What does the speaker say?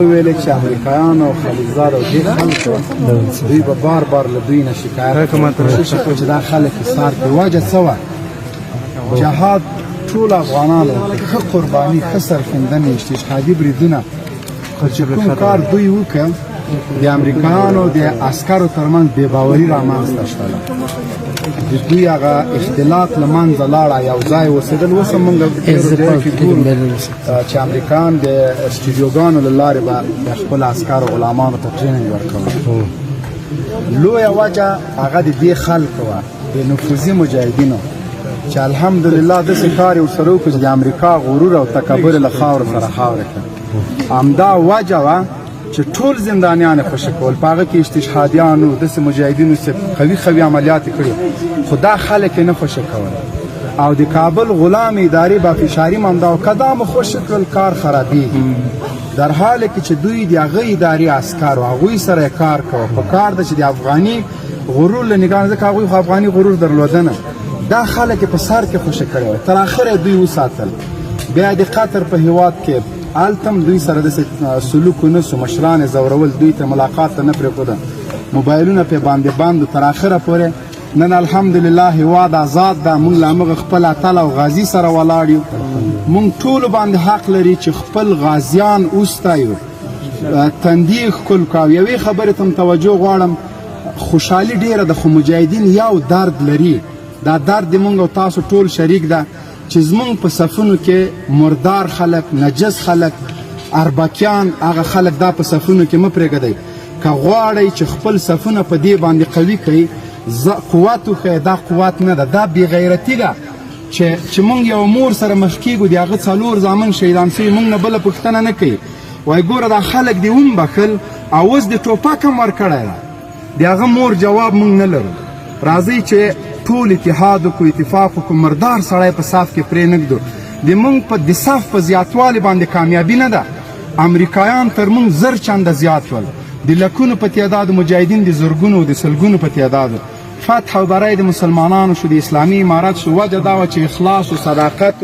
ویل چې امریکایان او خلیزدار او دې خلکو دوی به بار بار له دوی نه شکایت کوشش وکړي چې دا خلک ایثار کړي. وجه څه وه؟ جهاد ټول افغانانو ښه قرباني ښه سرښندنې استشهادي بریدونه خو چې کوم کار دوی وکړ د امریکایانو د عسکرو ترمنځ بې باوري رامنځته شوله. د دوی هغه اختلاط له منځه لاړه، یو ځای اوسېدل. اوس هم موږ ډېرو ځایو کې ګورو چې امریکایان د سټوډیوګانو له لارې به د خپلو عسکرو غلامانو ته ټریننګ ورکول. لویه وجه هغه د دې خلکو وه، د نفوذي مجاهدینو، چې الحمدلله داسې کار یې ورسره وکړو چې د امریکا غرور او تکبر یې له خاورو سره خاوره کړ. همدا وجه وه چې ټول زندانیان یې خوشي کول، په هغه کې استشهادیانو داسې مجاهدینو چې قوي قوي عملیات یې کړي، خو دا خلک یې نه خوشي کول. او د کابل غلام ادارې با فشاري منده او که دا مو خوشي کړل کار خرابېږي. در حال کې چې دوی د هغه ادارې عسکر و هغوی سره یې کار کوه، په کار ده چې د افغاني غرور له نګاه نه، ځکه هغوی خو افغاني غرور درلوده نه، دا خلک یې په سر کې خوشي کړی وه. تر اخره دوی وساتل. بیا د قطر په هېواد کې هلته هم دوی سره داسې سلوک ونه سو، مشران یې ځورول، دوی ته ملاقات ته نه پرېښوده، موبایلونه پرې باندې بند. تر اخره پورې نن الحمدلله هېواد آزاد ده. موږ له همغه خپل اتل او غازي سره ولاړ یو. موږ ټولو باندې حق لري چې خپل غازیان وستایو، تندي یې ښکل کړو. یوې خبرې ته م توجه غواړم، خوشحالي ډېره ده خو مجاهدین یو درد لري. دا درد د موږ او تاسو ټول شریک ده چې زمونږ په صفونو کې مردار خلک، نجس خلک، اربکیان، هغه خلک دا په صفونو کې مه پرېږدئ. که غواړئ چې خپل صفونه په دې باندې قوي کړئ، قوت وښیئ. دا قوت نه ده، دا بېغیرتي ده چې موږ یو مور سره مخ کېږو، د هغه 4 زامن شهیدان شوي، موږ نه بله پوښتنه نه کوي. وایي ګوره دا خلک دې ومبخل او اوس د ټوپک هم ورکړی ده، د هغه مور جواب موږ نه لرو. راځئ چې ټول اتحاد وکړو، اتفاق وکړو، مردار سړی په صف کې پرېنږدو. د موږ په د صف په زیاتوالي باندې کامیابي نه ده. امریکایان تر موږ 1000 چنده زیات ول، د لکونو په تعداد، مجاهدین د زرګونو او د سلګونو په تعداد. فتح او بری د مسلمانانو شو، د اسلامي امارت شو. وجه دا وه چې اخلاص و صداقت